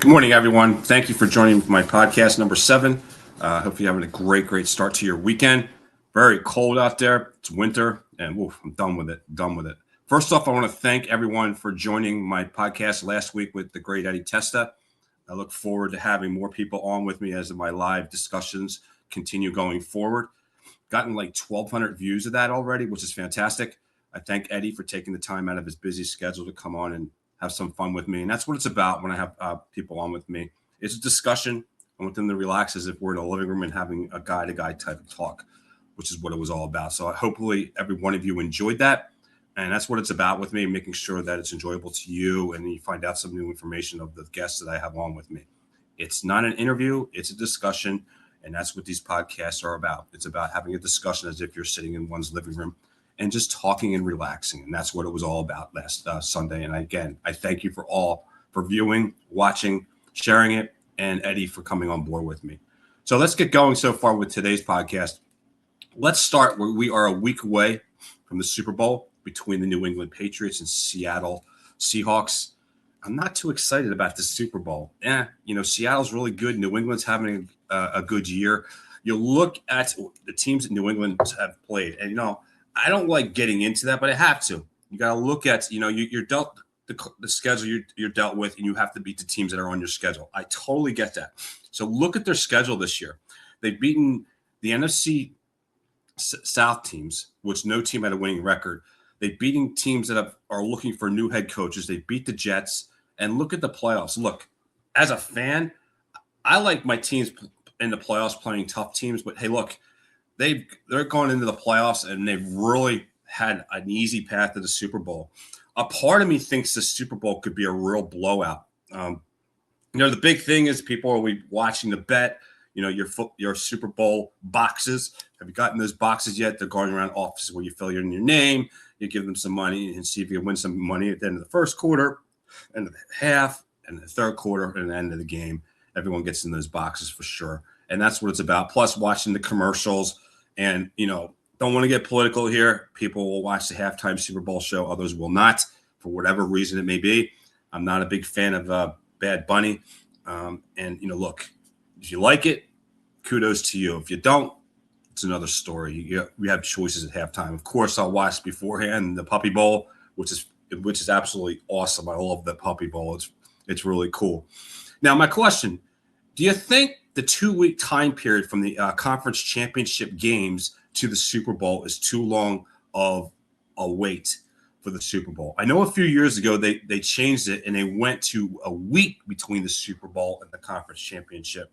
Good morning, everyone. Thank you for joining my podcast number 7. Hope you're having a great start to your weekend. Very cold out there. It's winter, and I'm done with it. First off, I want to thank everyone for joining my podcast last week with the great Eddie Testa. I look forward to having more people on with me as my live discussions continue going forward. Gotten like 1,200 views of that already, which is fantastic. I thank Eddie for taking the time out of his busy schedule to come on and have some fun with me. And that's what it's about when I have people on with me. It's a discussion. I want them to relax as if we're in a living room and having a guy-to-guy type of talk, which is what it was all about. So hopefully every one of you enjoyed that. And that's what it's about with me, making sure that it's enjoyable to you and you find out some new information of the guests that I have on with me. It's not an interview. It's a discussion. And that's what these podcasts are about. It's about having a discussion as if you're sitting in one's living room and just talking and relaxing. And that's what it was all about last Sunday. And again, I thank you for viewing, watching, sharing it, and Eddie for coming on board with me. So let's get going so far with today's podcast. Let's start where we are a week away from the Super Bowl between the New England Patriots and Seattle Seahawks. I'm not too excited about the Super Bowl. Seattle's really good. New England's having a good year. You look at the teams that New England have played, and I don't like getting into that, but I have to. You got to look at, you're dealt the schedule you're dealt with, and you have to beat the teams that are on your schedule. I totally get that. So look at their schedule this year. They've beaten the NFC South teams, which no team had a winning record. They've beaten teams that are looking for new head coaches. They beat the Jets. And look at the playoffs. Look, as a fan, I like my teams in the playoffs playing tough teams. But, hey, look, they're going into the playoffs, and they've really had an easy path to the Super Bowl. A part of me thinks the Super Bowl could be a real blowout. The big thing is people are watching the bet. Your Super Bowl boxes. Have you gotten those boxes yet? They're going around offices where you fill in your name, you give them some money, and see if you can win some money at the end of the first quarter, end of the half, and the third quarter, and the end of the game. Everyone gets in those boxes for sure. And that's what it's about. Plus watching the commercials. And, don't want to get political here. People will watch the halftime Super Bowl show. Others will not, for whatever reason it may be. I'm not a big fan of Bad Bunny. Look, if you like it, kudos to you. If you don't, it's another story. We have choices at halftime. Of course, I'll watch beforehand the Puppy Bowl, which is absolutely awesome. I love the Puppy Bowl. It's really cool. Now, my question, do you think the 2-week time period from the conference championship games to the Super Bowl is too long of a wait for the Super Bowl? I know a few years ago they changed it and they went to a week between the Super Bowl and the conference championship.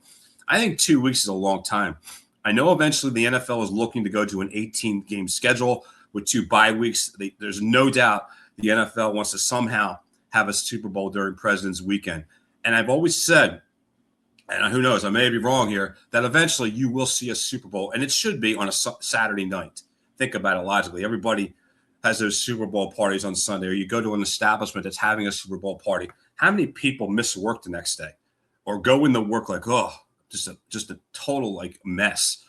I think 2 weeks is a long time. I know eventually the NFL is looking to go to an 18-game schedule with 2 bye weeks. There's no doubt the NFL wants to somehow have a Super Bowl during President's Weekend. And I've always said, and who knows, I may be wrong here, that eventually you will see a Super Bowl, and it should be on a Saturday night. Think about it logically. Everybody has those Super Bowl parties on Sunday, or you go to an establishment that's having a Super Bowl party. How many people miss work the next day or go into work like, just a total mess?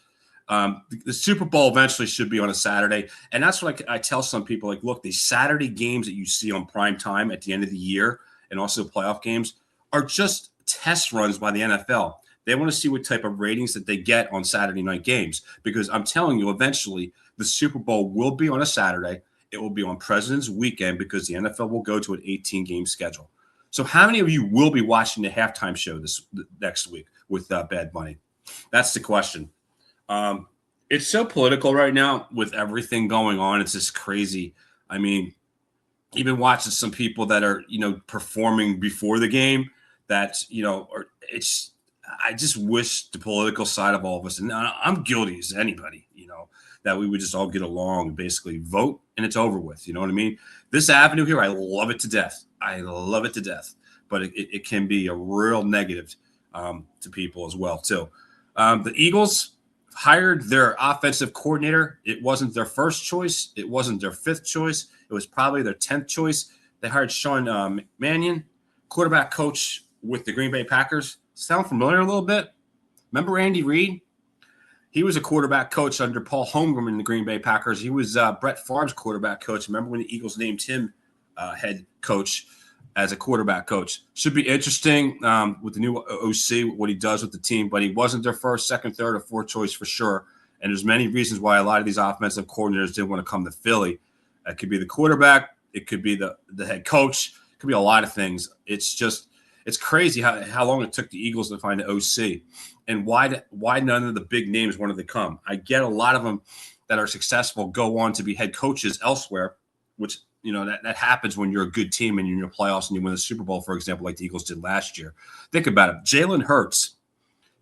The Super Bowl eventually should be on a Saturday, and that's what I tell some people, look, these Saturday games that you see on prime time at the end of the year and also playoff games are just test runs by the NFL. They want to see what type of ratings that they get on Saturday night games, because I'm telling you, eventually the Super Bowl will be on a Saturday. It will be on President's Weekend because the NFL will go to an 18-game schedule. So how many of you will be watching the halftime show next week with Bad Bunny? That's the question. It's so political right now with everything going on. It's just crazy. I mean, even watching some people that are, performing before the game that, I just wish the political side of all of us, and I'm guilty as anybody, that we would just all get along and basically vote and it's over with. You know what I mean? This avenue here, I love it to death. But it can be a real negative to people as well, too. The Eagles hired their offensive coordinator. It wasn't their first choice. It wasn't their 5th choice. It was probably their 10th choice. They hired Sean Mannion, quarterback coach with the Green Bay Packers. Sound familiar a little bit? Remember Andy Reid? He was a quarterback coach under Paul Holmgren in the Green Bay Packers. He was Brett Favre's quarterback coach. Remember when the Eagles named him head coach as a quarterback coach. Should be interesting with the new OC, what he does with the team, but he wasn't their first, second, third, or fourth choice for sure. And there's many reasons why a lot of these offensive coordinators didn't want to come to Philly. It could be the quarterback. It could be the head coach. It could be a lot of things. It's crazy how long it took the Eagles to find the OC and why none of the big names wanted to come. I get a lot of them that are successful go on to be head coaches elsewhere, which – that happens when you're a good team and you're in the playoffs and you win the Super Bowl, for example, like the Eagles did last year. Think about it. Jalen Hurts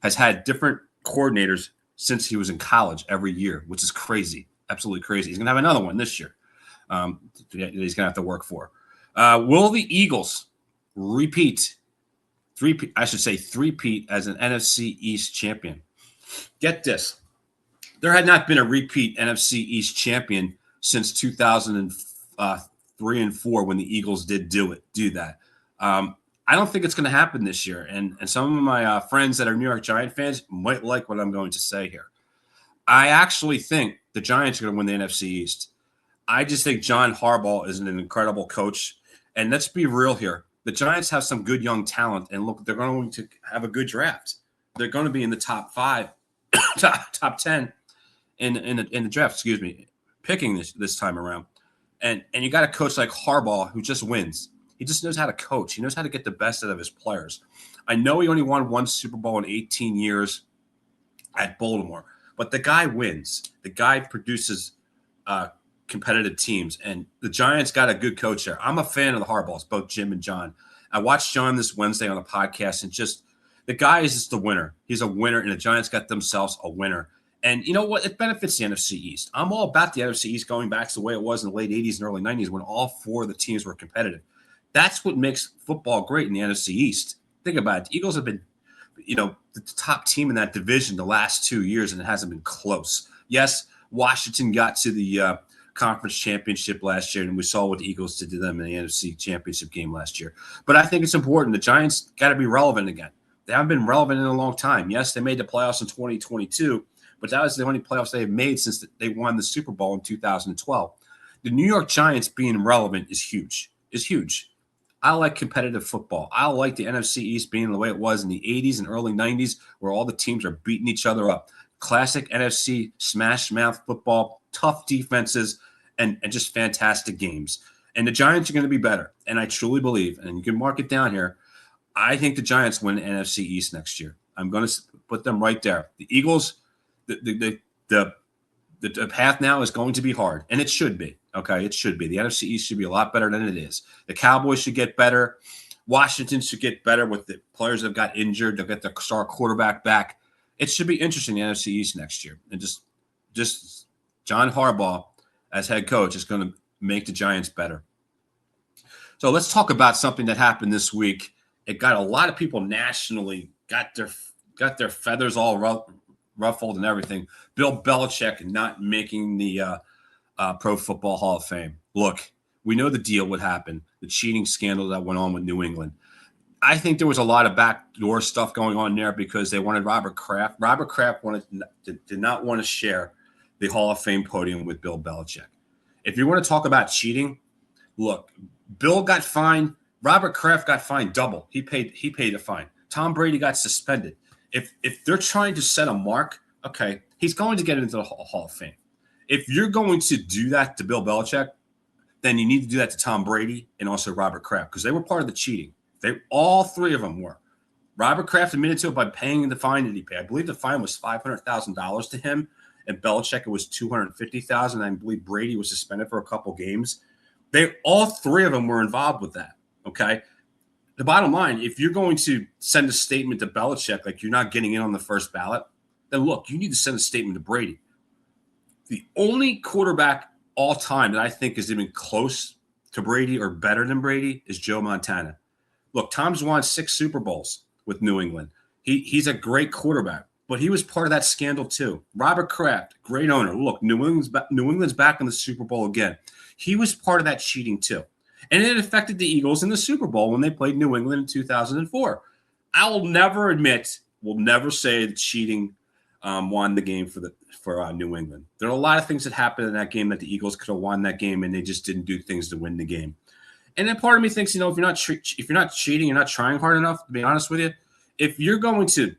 has had different coordinators since he was in college every year, which is crazy, absolutely crazy. He's going to have another one this year he's going to have to work for. Will the Eagles three-peat as an NFC East champion? Get this. There had not been a repeat NFC East champion since 2003 and 4 when the Eagles did do that. I don't think it's going to happen this year. And some of my friends that are New York Giant fans might like what I'm going to say here. I actually think the Giants are going to win the NFC East. I just think John Harbaugh is an incredible coach. And let's be real here. The Giants have some good young talent. And look, they're going to have a good draft. They're going to be in the top 5, top 10 in the draft, picking this time around. And you got a coach like Harbaugh who just wins. He just knows how to coach. He knows how to get the best out of his players. I know he only won one Super Bowl in 18 years at Baltimore, but the guy wins. The guy produces competitive teams, and the Giants got a good coach there. I'm a fan of the Harbaughs, both Jim and John. I watched John this Wednesday on a podcast, and just the guy is just a winner. He's a winner, and the Giants got themselves a winner. And you know what? It benefits the NFC East. I'm all about the NFC East going back to the way it was in the late 80s and early 90s when all 4 of the teams were competitive. That's what makes football great in the NFC East. Think about it. The Eagles have been, the top team in that division the last 2 years, and it hasn't been close. Yes, Washington got to the conference championship last year, and we saw what the Eagles did to them in the NFC championship game last year. But I think it's important. The Giants got to be relevant again. They haven't been relevant in a long time. Yes, they made the playoffs in 2022. But that was the only playoffs they have made since they won the Super Bowl in 2012. The New York Giants being relevant is huge. I like competitive football. I like the NFC East being the way it was in the 80s and early 90s where all the teams are beating each other up. Classic NFC smash-mouth football, tough defenses, and just fantastic games. And the Giants are going to be better. And I truly believe, and you can mark it down here, I think the Giants win the NFC East next year. I'm going to put them right there. The Eagles – The path now is going to be hard, and it should be. Okay, it should be. The NFC East should be a lot better than it is. The Cowboys should get better. Washington should get better with the players that got injured. They'll get their star quarterback back. It should be interesting, the NFC East next year. And just John Harbaugh as head coach is going to make the Giants better. So let's talk about something that happened this week. It got a lot of people nationally got their feathers all ruffled and everything. Bill Belichick not making the Pro Football Hall of Fame. Look, we know the deal would happen, the cheating scandal that went on with New England. I think there was a lot of backdoor stuff going on there because they wanted Robert Kraft. Robert Kraft did not want to share the Hall of Fame podium with Bill Belichick. If you want to talk about cheating, look, Bill got fined. Robert Kraft got fined double. He paid a fine. Tom Brady got suspended. If they're trying to set a mark, okay, he's going to get into the Hall of Fame. If you're going to do that to Bill Belichick, then you need to do that to Tom Brady and also Robert Kraft because they were part of the cheating. All 3 of them were. Robert Kraft admitted to it by paying the fine that he paid. I believe the fine was $500,000 to him, and Belichick it was $250,000. I believe Brady was suspended for a couple games. All 3 of them were involved with that. Okay. The bottom line, if you're going to send a statement to Belichick like you're not getting in on the first ballot, then look, you need to send a statement to Brady. The only quarterback all time that I think is even close to Brady or better than Brady is Joe Montana. Look, Tom's won 6 Super Bowls with New England. He's a great quarterback, but he was part of that scandal too. Robert Kraft, great owner. Look, New England's back in the Super Bowl again. He was part of that cheating too. And it affected the Eagles in the Super Bowl when they played New England in 2004. I will never say that cheating won the game for New England. There are a lot of things that happened in that game that the Eagles could have won that game, and they just didn't do things to win the game. And then part of me thinks, if you're not cheating, you're not trying hard enough. To be honest with you, if you're going to,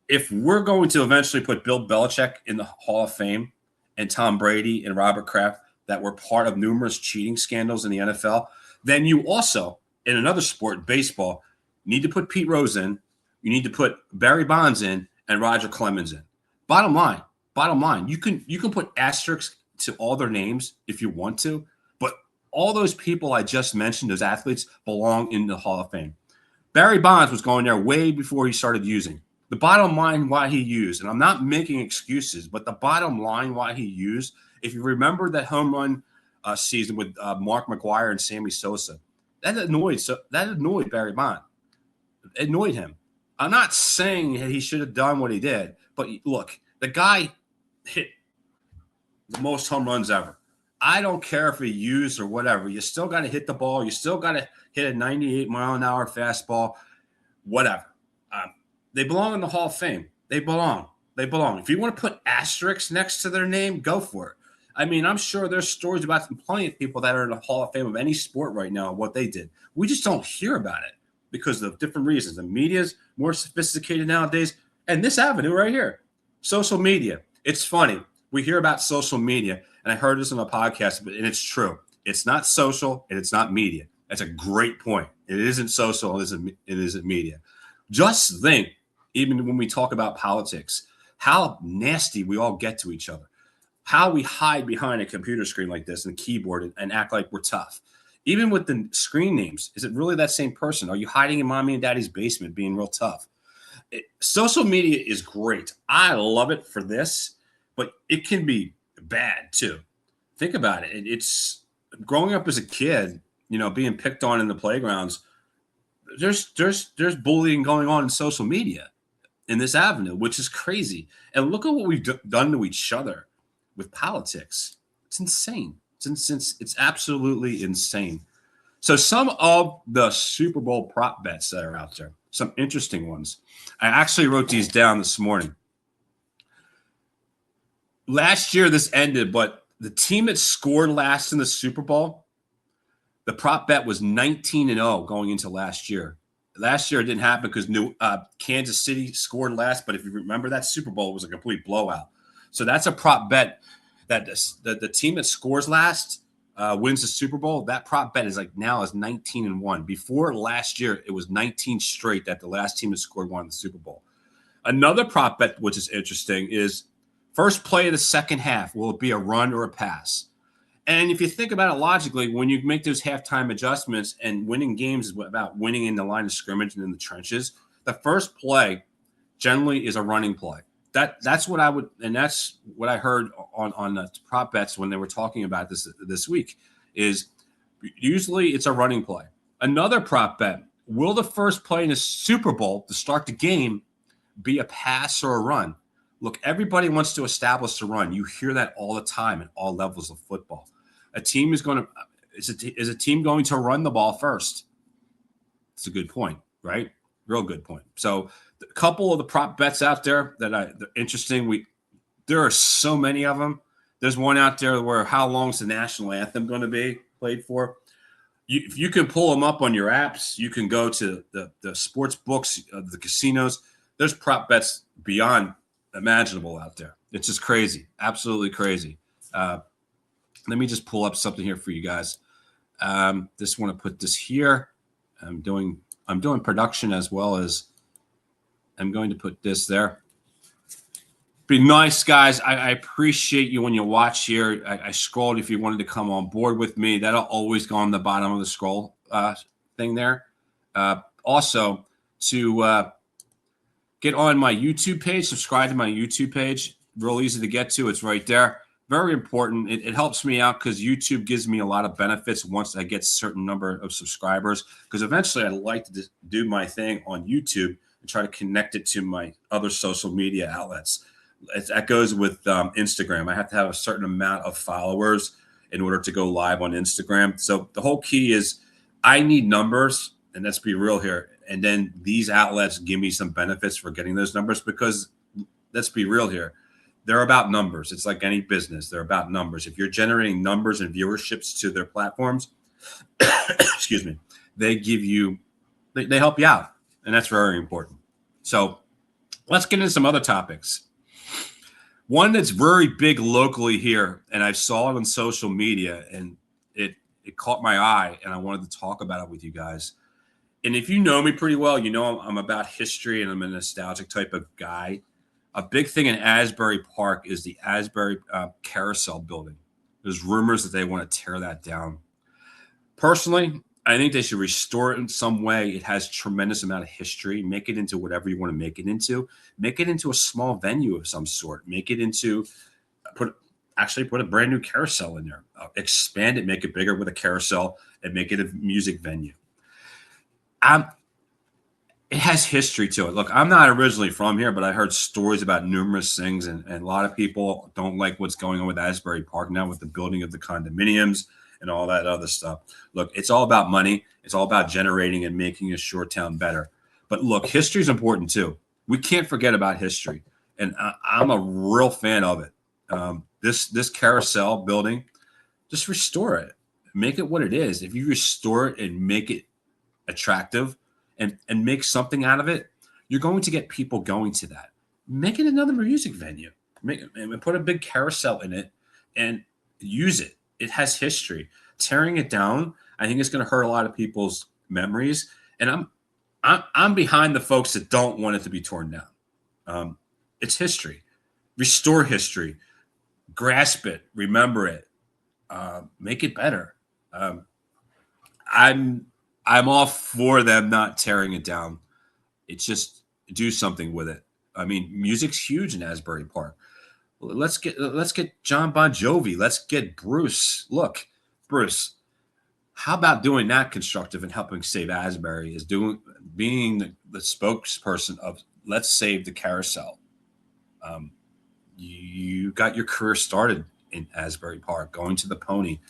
if we're going to eventually put Bill Belichick in the Hall of Fame and Tom Brady and Robert Kraft that were part of numerous cheating scandals in the NFL, then you also, in another sport, baseball, need to put Pete Rose in. You need to put Barry Bonds in and Roger Clemens in. Bottom line, you can put asterisks to all their names if you want to, but all those people I just mentioned, those athletes, belong in the Hall of Fame. Barry Bonds was going there way before he started using. The bottom line why he used, and I'm not making excuses, but the bottom line why he used, if you remember that home run season with Mark McGwire and Sammy Sosa, that annoyed Barry Bonds. It annoyed him. I'm not saying that he should have done what he did, but look, the guy hit the most home runs ever. I don't care if he used or whatever. You still got to hit the ball. You still got to hit a 98-mile-an-hour fastball, whatever. They belong in the Hall of Fame. They belong. If you want to put asterisks next to their name, go for it. I mean, I'm sure there's stories about plenty of people that are in the Hall of Fame of any sport right now, what they did. We just don't hear about it because of different reasons. The media's more sophisticated nowadays. And this avenue right here, social media. It's funny. We hear about social media, and I heard this on a podcast, and it's true. It's not social, and it's not media. That's a great point. It isn't social, it isn't media. Just think, even when we talk about politics, how nasty we all get to each other, how we hide behind a computer screen like this and a keyboard and act like we're tough. Even with the screen names, is it really that same person? Are you hiding in mommy and daddy's basement being real tough? Social media is great. I love it for this, but it can be bad too. Think about it. It's growing up as a kid, being picked on in the playgrounds. There's bullying going on in social media in this avenue, which is crazy. And look at what we've done to each other with politics. It's insane. It's absolutely insane. So some of the Super Bowl prop bets that are out there, some interesting ones. I actually wrote these down this morning. Last year this ended, but the team that scored last in the Super Bowl, the prop bet was 19-0 going into last year. Last year it didn't happen because Kansas City scored last, but if you remember that Super Bowl, it was a complete blowout. So that's a prop bet that the team that scores last wins the Super Bowl. That prop bet is 19-1. Before last year, it was 19 straight that the last team that scored won the Super Bowl. Another prop bet, which is interesting, is first play of the second half. Will it be a run or a pass? And if you think about it logically, when you make those halftime adjustments and winning games is about winning in the line of scrimmage and in the trenches, the first play generally is a running play. That's what I would, and that's what I heard on the prop bets when they were talking about this week, is usually it's a running play. Another prop bet, will the first play in the Super Bowl to start the game be a pass or a run? Look, everybody wants to establish the run. You hear that all the time at all levels of football. A team is a team going to run the ball first? It's a good point, right? Real good point. So a couple of the prop bets out there they're interesting. There are so many of them. There's one out there where how long is the national anthem going to be played for? If you can pull them up on your apps, you can go to the sports books, the casinos. There's prop bets beyond imaginable out there. It's just crazy, absolutely crazy. Let me just pull up something here for you guys. Just want to put this here. I'm doing production as well as I'm going to put this there. Be nice, guys. I appreciate you when you watch here. I scrolled if you wanted to come on board with me. That'll always go on the bottom of the scroll thing there. Also, to get on my YouTube page, subscribe to my YouTube page. Real easy to get to. It's right there. Very important. It helps me out because YouTube gives me a lot of benefits once I get a certain number of subscribers, because eventually I'd like to do my thing on YouTube and try to connect it to my other social media outlets. That goes with Instagram. I have to have a certain amount of followers in order to go live on Instagram. So the whole key is I need numbers, and let's be real here. And then these outlets give me some benefits for getting those numbers because let's be real here. They're about numbers. It's like any business. They're about numbers. If you're generating numbers and viewerships to their platforms, excuse me, they give you, they help you out. And that's very important. So let's get into some other topics. One that's very big locally here, and I saw it on social media, and it caught my eye, and I wanted to talk about it with you guys. And if you know me pretty well, you know I'm about history and I'm a nostalgic type of guy. A big thing in Asbury Park is the Asbury Carousel building. There's rumors that they want to tear that down. Personally, I think they should restore it in some way. It has tremendous amount of history. Make it into whatever you want to make it into. Make it into a small venue of some sort. Make it into put a brand new carousel in there. Expand it, make it bigger with a carousel, and make it a music venue. It has history to it. Look, I'm not originally from here, but I heard stories about numerous things, and a lot of people don't like what's going on with Asbury Park now with the building of the condominiums and all that other stuff. Look, it's all about money. It's all about generating and making a shore town better. But look, history is important too. We can't forget about history, and I'm a real fan of it. This carousel building, just restore it. Make it what it is. If you restore it and make it attractive and make something out of it, you're going to get people going to that. Make it another music venue. Put a big carousel in it and use it. It has history. Tearing it down, I think it's going to hurt a lot of people's memories. And I'm behind the folks that don't want it to be torn down. It's history. Restore history. Grasp it. Remember it. Make it better. I'm all for them not tearing it down. It's just do something with it. I mean, music's huge in Asbury Park. Let's get John Bon Jovi. Let's get Bruce. Look, Bruce, how about doing that constructive and helping save Asbury is being the spokesperson of let's save the carousel. You got your career started in Asbury Park, going to the Pony.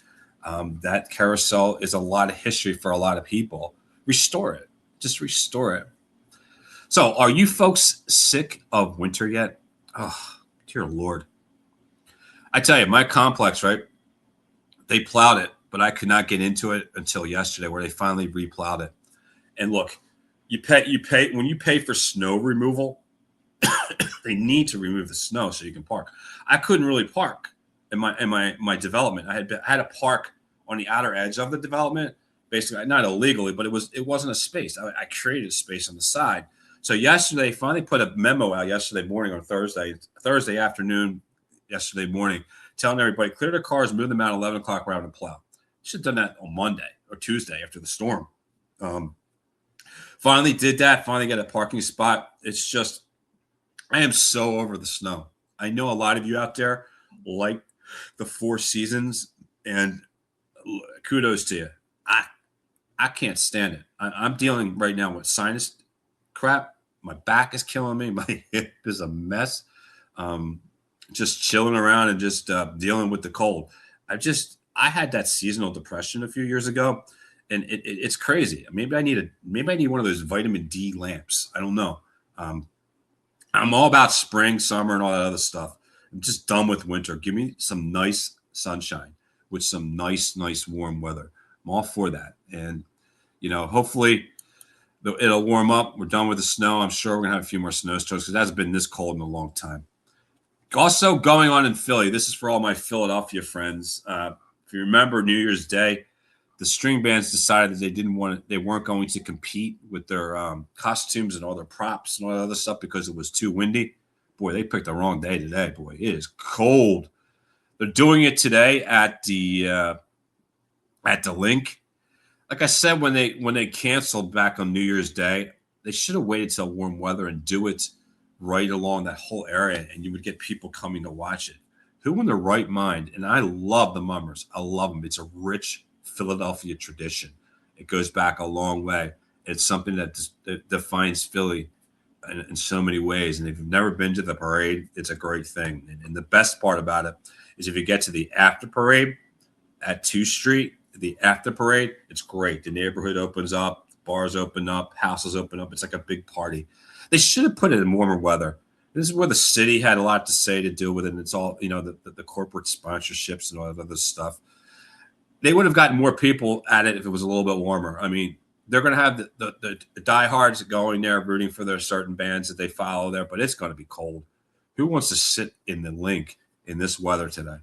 That carousel is a lot of history for a lot of people. Restore it. Just restore it. So are you folks sick of winter yet? Oh, dear Lord. I tell you, my complex, right? They plowed it, but I could not get into it until yesterday where they finally replowed it. And look, you pay when you pay for snow removal, they need to remove the snow so you can park. I couldn't really park in my development. I had to park on the outer edge of the development, basically not illegally, but it wasn't a space. I created a space on the side. So yesterday, finally put a memo out yesterday morning on Thursday afternoon, yesterday morning, telling everybody clear their cars, move them out 11 o'clock around and plow. Should have done that on Monday or Tuesday after the storm. Finally did that. Finally got a parking spot. It's just, I am so over the snow. I know a lot of you out there like the Four Seasons, and kudos to you. I can't stand it. I'm dealing right now with sinus crap. My back is killing me. My hip is a mess. Just chilling around and just dealing with the cold. I had that seasonal depression a few years ago, and it's crazy. Maybe I need one of those vitamin D lamps. I don't know. I'm all about spring, summer, and all that other stuff. I'm just done with winter. Give me some nice sunshine with some nice warm weather. I'm all for that. And, hopefully it'll warm up. We're done with the snow. I'm sure we're going to have a few more snowstorms because it hasn't been this cold in a long time. Also going on in Philly, this is for all my Philadelphia friends. If you remember New Year's Day, the string bands decided that they weren't going to compete with their costumes and all their props and all that other stuff because it was too windy. Boy, they picked the wrong day today. Boy, it is cold. They're doing it today at the link. Like I said, when they canceled back on New Year's Day, they should have waited till warm weather and do it right along that whole area, and you would get people coming to watch it. Who in their right mind? And I love the Mummers. I love them. It's a rich Philadelphia tradition. It goes back a long way. It's something that defines Philly in so many ways. And if you've never been to the parade, it's a great thing. And the best part about it is if you get to the after parade at 2 Street, the after parade, it's great. The neighborhood opens up, bars open up, houses open up. It's like a big party. They should have put it in warmer weather. This is where the city had a lot to say to do with it. And it's all, the corporate sponsorships and all that other stuff. they would have gotten more people at it if it was a little bit warmer. I mean, they're going to have the diehards going there rooting for their certain bands that they follow there, but it's going to be cold. Who wants to sit in the link in this weather today?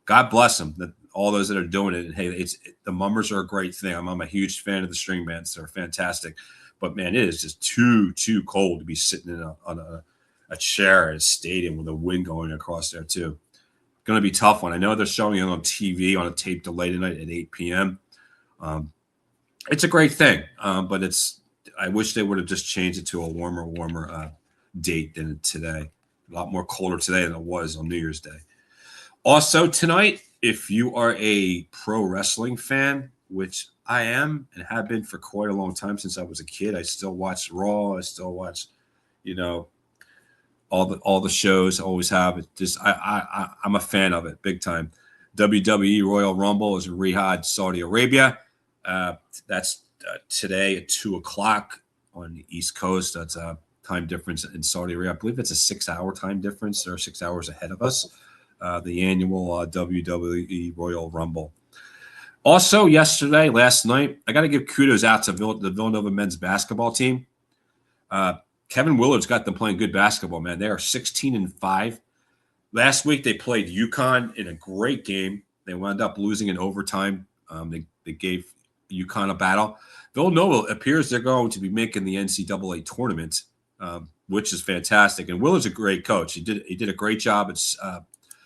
God bless them, all those that are doing it. And hey, the Mummers are a great thing. I'm a huge fan of the string bands. They're fantastic. But, man, it is just too cold to be sitting on a chair at a stadium with a wind going across there too. Going to be a tough one. I know they're showing it on TV on a tape delay tonight at 8 p.m. It's a great thing, but I wish they would have just changed it to a warmer date than today. A lot more colder today than it was on New Year's Day. Also tonight, if you are a pro wrestling fan, which I am and have been for quite a long time since I was a kid, I still watch Raw. I still watch, all the shows. I always have. It just I'm a fan of it big time. WWE Royal Rumble is in Riyadh, Saudi Arabia. That's today at 2:00 on the East Coast. That's a time difference in Saudi Arabia. I believe it's a 6-hour time difference. They're 6 hours ahead of us. The annual WWE Royal Rumble. Also, last night, I got to give kudos out to the Villanova men's basketball team. Kevin Willard's got them playing good basketball, man. They are 16-5. Last week, they played UConn in a great game. They wound up losing in overtime. They gave UConn a battle. Villanova appears they're going to be making the NCAA tournament, which is fantastic. And Willard's a great coach. He did a great job at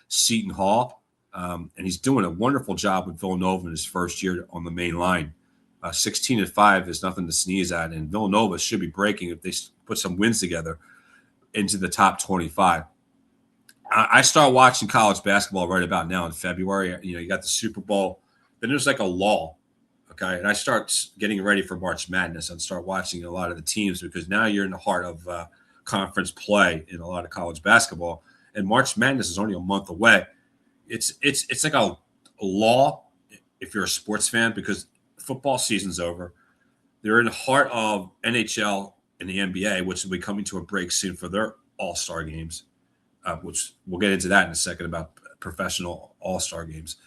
Seton Hall, and he's doing a wonderful job with Villanova in his first year on the main line. 16-5 is nothing to sneeze at, and Villanova should be breaking if they put some wins together into the top 25. I start watching college basketball right about now in February. You got the Super Bowl, then there's like a lull, okay? And I start getting ready for March Madness and start watching a lot of the teams because now you're in the heart of conference play in a lot of college basketball, and March Madness is only a month away. It's like a lull if you're a sports fan because football season's over. They're in the heart of NHL and the NBA, which will be coming to a break soon for their all-star games, which we'll get into that in a second about professional all-star games.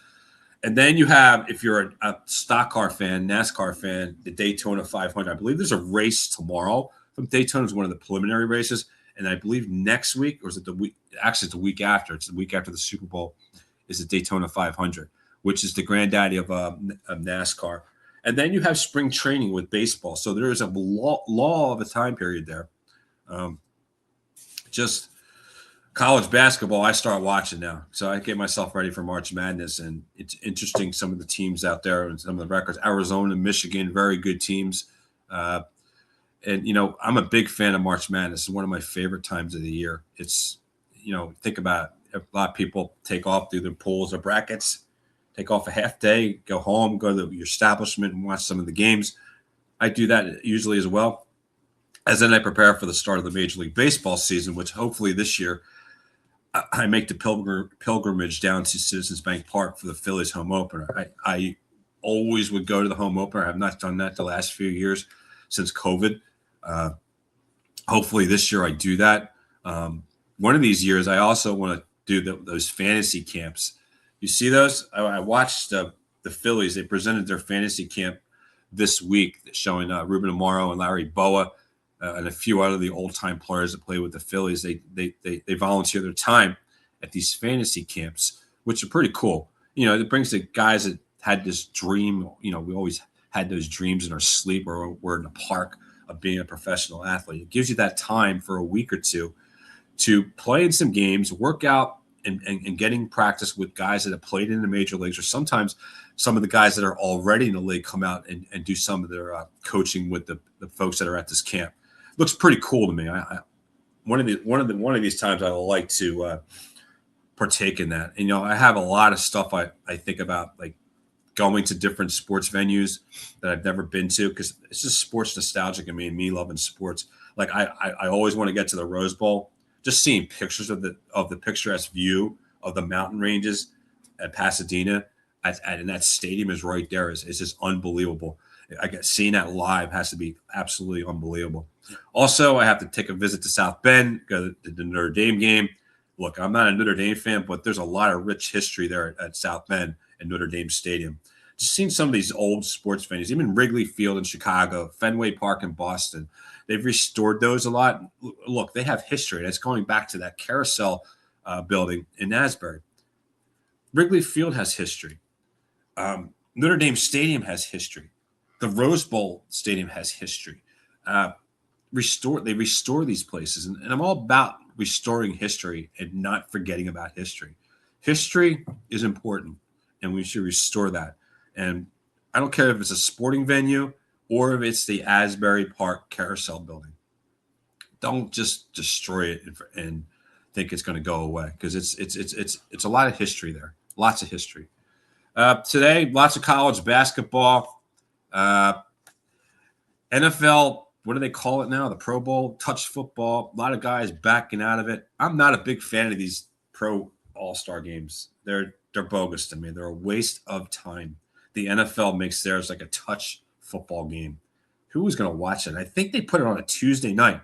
And then you have, if you're a stock car fan, NASCAR fan, the Daytona 500. I believe there's a race tomorrow. Daytona is one of the preliminary races. And I believe next week, or is it the week? Actually, it's the week after. It's the week after the Super Bowl is the Daytona 500, which is the granddaddy of NASCAR. And then you have spring training with baseball. So there is a law of a time period there. Just college basketball, I start watching now. So I get myself ready for March Madness. And it's interesting, some of the teams out there and some of the records. Arizona, Michigan, very good teams. And, I'm a big fan of March Madness. It's one of my favorite times of the year. It's, think about it. A lot of people take off through their pools or brackets. Take off a half day, go home, go to your establishment and watch some of the games. I do that usually as well. As then I prepare for the start of the Major League Baseball season, which hopefully this year I make the pilgrimage down to Citizens Bank Park for the Phillies home opener. I always would go to the home opener. I have not done that the last few years since COVID. Hopefully this year I do that. One of these years I also want to do those fantasy camps. You see those? I watched the Phillies. They presented their fantasy camp this week, showing Ruben Amaro and Larry Boa and a few other of the old-time players that play with the Phillies. They volunteer their time at these fantasy camps, which are pretty cool. It brings the guys that had this dream. We always had those dreams in our sleep, or we're in the park of being a professional athlete. It gives you that time for a week or two to play in some games, work out, and getting practice with guys that have played in the major leagues, or sometimes some of the guys that are already in the league come out and do some of their coaching with the folks that are at this camp. Looks pretty cool to me. One of these times I would like to partake in that. And, I have a lot of stuff I think about, like going to different sports venues that I've never been to, because it's just sports nostalgic. Me loving sports. Like I always want to get to the Rose Bowl. Just seeing pictures of the picturesque view of the mountain ranges at Pasadena, and that stadium is right there. Is just unbelievable. Seeing that live has to be absolutely unbelievable. Also, I have to take a visit to South Bend, go to the Notre Dame game. Look, I'm not a Notre Dame fan, but there's a lot of rich history there at South Bend and Notre Dame Stadium. Just seeing some of these old sports venues, even Wrigley Field in Chicago, Fenway Park in Boston, they've restored those a lot. Look, they have history. That's going back to that carousel building in Asbury. Wrigley Field has history. Notre Dame Stadium has history. The Rose Bowl Stadium has history. They restore these places, and I'm all about restoring history and not forgetting about history. History is important, and we should restore that. And I don't care if it's a sporting venue or if it's the Asbury Park Carousel building. Don't just destroy it and think it's going to go away, because it's a lot of history there, lots of history. Today, lots of college basketball, NFL. What do they call it now? The Pro Bowl, touch football. A lot of guys backing out of it. I'm not a big fan of these pro all-star games. They're bogus to me. They're a waste of time. The NFL makes theirs like a touch football game. Who is going to watch it? I think they put it on a Tuesday night.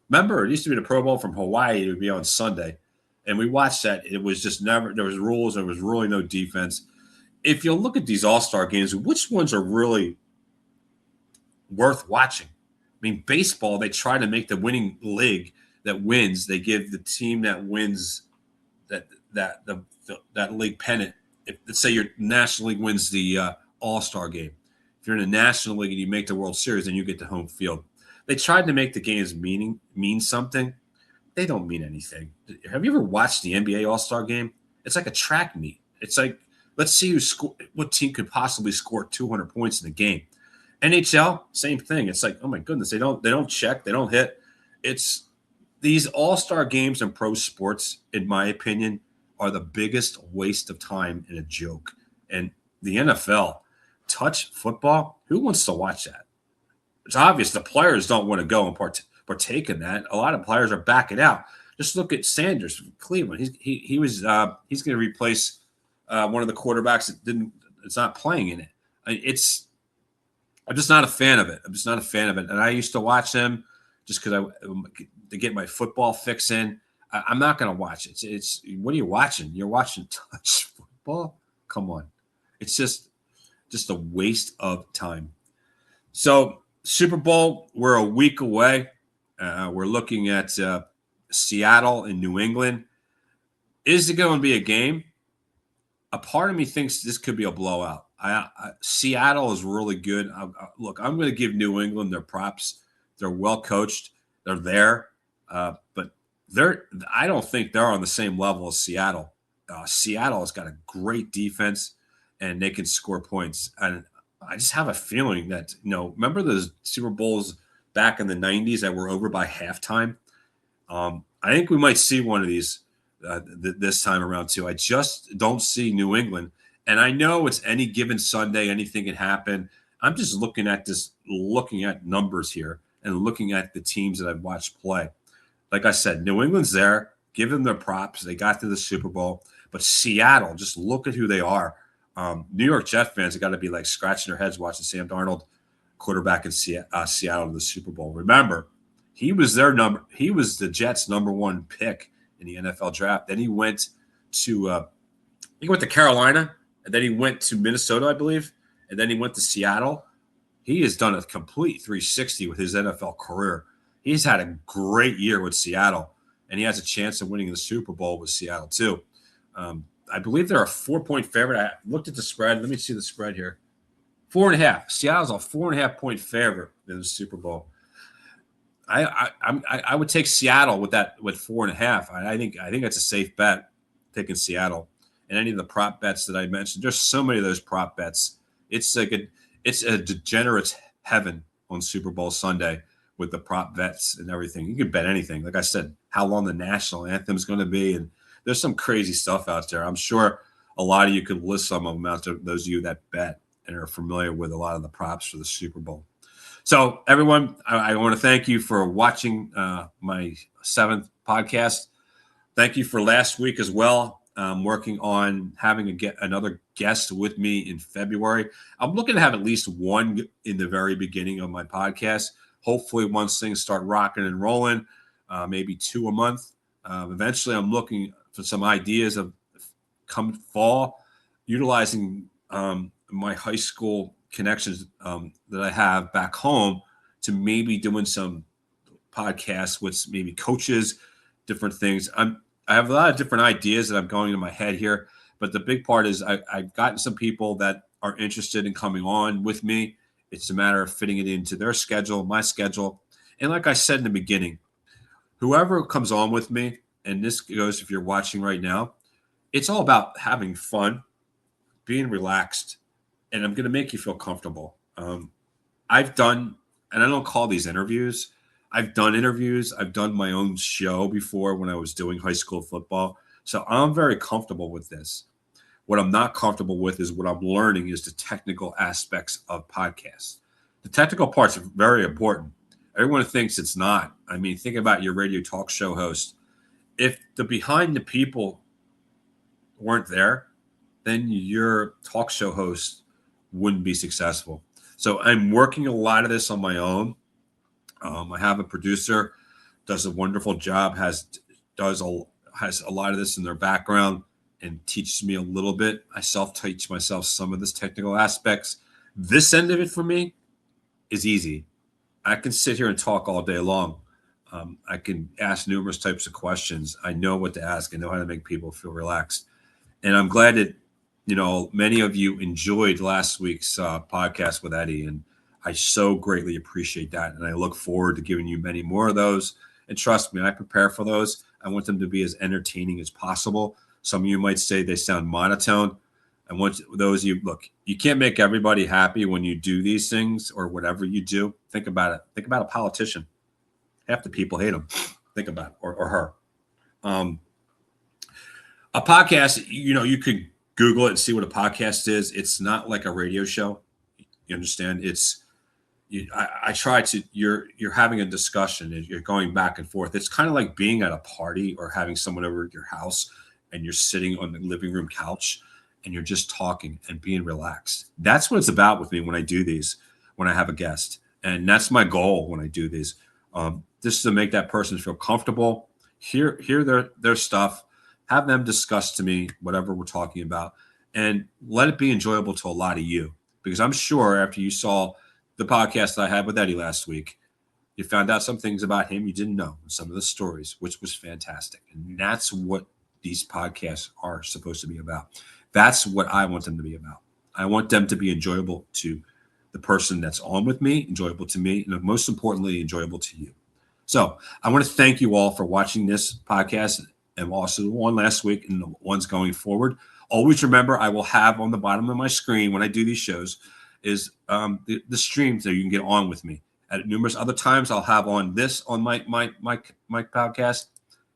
Remember, it used to be the Pro Bowl from Hawaii. It would be on Sunday. And we watched that. It was just never – there was rules. There was really no defense. If you look at these all-star games, which ones are really worth watching? I mean, baseball, they try to make the winning league that wins. They give the team that wins that league pennant. If, let's say your National League wins the All-Star game. If you're in the National League and you make the World Series, then you get the home field. They tried to make the games mean something. They don't mean anything. Have you ever watched the NBA All-Star game? It's like a track meet. It's like, let's see what team could possibly score 200 points in a game. NHL, same thing. It's like, oh my goodness, they don't check, they don't hit. It's these all-star games in pro sports, in my opinion, are the biggest waste of time and a joke. And the NFL, touch football, who wants to watch that? It's obvious the players don't want to go and partake in that. A lot of players are backing out. Just look at Sanders from Cleveland. He's going to replace one of the quarterbacks that's not playing in it. I'm just not a fan of it. And I used to watch them just because to get my football fix in. I'm not going to watch it. It's what are you watching? You're watching touch football? Come on. It's just a waste of time. So Super Bowl, we're a week away. We're looking at Seattle and New England. Is it going to be a game? A part of me thinks this could be a blowout. Seattle is really good. Look, I'm going to give New England their props. They're well coached. They're there, but I don't think they're on the same level as Seattle. Seattle has got a great defense, and they can score points. And I just have a feeling that, remember those Super Bowls back in the 90s that were over by halftime? I think we might see one of these this time around too. I just don't see New England. And I know it's any given Sunday, anything can happen. I'm just looking at numbers here and looking at the teams that I've watched play. Like I said, New England's there. Give them their props. They got to the Super Bowl. But Seattle, just look at who they are. New York Jet fans have got to be like scratching their heads watching Sam Darnold, quarterback in Seattle, to the Super Bowl. Remember, he was the Jets' number one pick in the NFL draft. Then he went to Carolina. And then he went to Minnesota, I believe. And then he went to Seattle. He has done a complete 360 with his NFL career. He's had a great year with Seattle, and he has a chance of winning the Super Bowl with Seattle too. I believe they're a 4-point favorite. I looked at the spread. Let me see the spread here. 4.5. Seattle's a 4.5-point favorite in the Super Bowl. I would take Seattle with 4.5. I think that's a safe bet, taking Seattle. And any of the prop bets that I mentioned, there's so many of those prop bets. It's a degenerate's heaven on Super Bowl Sunday with the prop bets and everything. You can bet anything. Like I said, how long the national anthem is going to be, and there's some crazy stuff out there. I'm sure a lot of you could list some of them out to those of you that bet and are familiar with a lot of the props for the Super Bowl. So everyone, I want to thank you for watching my 7th podcast. Thank you for last week as well. I'm working on having another guest with me in February. I'm looking to have at least one in the very beginning of my podcast. Hopefully, once things start rocking and rolling, maybe 2 a month. Eventually, I'm looking for some ideas of come fall, utilizing my high school connections that I have back home to maybe doing some podcasts with maybe coaches, different things. I have a lot of different ideas that I'm going in my head here, but the big part is I've gotten some people that are interested in coming on with me. It's a matter of fitting it into their schedule, my schedule. And like I said in the beginning, whoever comes on with me, and this goes if you're watching right now, it's all about having fun, being relaxed, and I'm going to make you feel comfortable. I've done, and I don't call these interviews. I've done interviews. I've done my own show before when I was doing high school football. So I'm very comfortable with this. What I'm not comfortable with is what I'm learning is the technical aspects of podcasts. The technical parts are very important. Everyone thinks it's not. I mean, think about your radio talk show host. If the behind the people weren't there, then your talk show host wouldn't be successful. So I'm working a lot of this on my own. I have a producer, does a wonderful job, has a lot of this in their background and teaches me a little bit. I self-teach myself some of this technical aspects. This end of it for me is easy. I can sit here and talk all day long. I can ask numerous types of questions. I know what to ask. I know how to make people feel relaxed. And I'm glad that, many of you enjoyed last week's podcast with Eddie. And I so greatly appreciate that. And I look forward to giving you many more of those. And trust me, I prepare for those. I want them to be as entertaining as possible. Some of you might say they sound monotone. I want those of you, look, you can't make everybody happy when you do these things or whatever you do. Think about it. Think about a politician. Half the people hate him. Think about it, or her. A podcast, you could Google it and see what a podcast is. It's not like a radio show. You understand? I try to, you're having a discussion and you're going back and forth. It's kind of like being at a party or having someone over at your house and you're sitting on the living room couch and you're just talking and being relaxed. That's what it's about with me when I do these, when I have a guest. And that's my goal when I do these. Just to make that person feel comfortable, hear their stuff, have them discuss to me whatever we're talking about, and let it be enjoyable to a lot of you. Because I'm sure after you saw the podcast that I had with Eddie last week, you found out some things about him you didn't know, some of the stories, which was fantastic. And that's what these podcasts are supposed to be about. That's what I want them to be about. I want them to be enjoyable to the person that's on with me, enjoyable to me, and most importantly, enjoyable to you. So I want to thank you all for watching this podcast and also the one last week and the ones going forward. Always remember, I will have on the bottom of my screen when I do these shows is the stream so you can get on with me. At numerous other times, I'll have on this on my podcast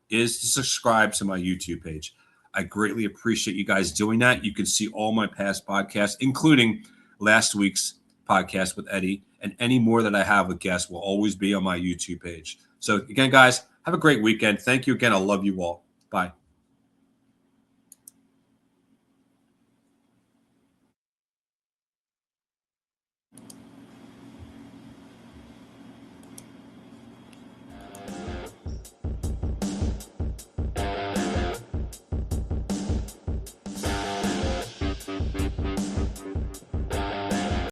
is to subscribe to my YouTube page. I greatly appreciate you guys doing that. You can see all my past podcasts, including last week's podcast with Eddie, and any more that I have with guests will always be on my YouTube page. So again, guys, have a great weekend. Thank you again. I love you all. Bye.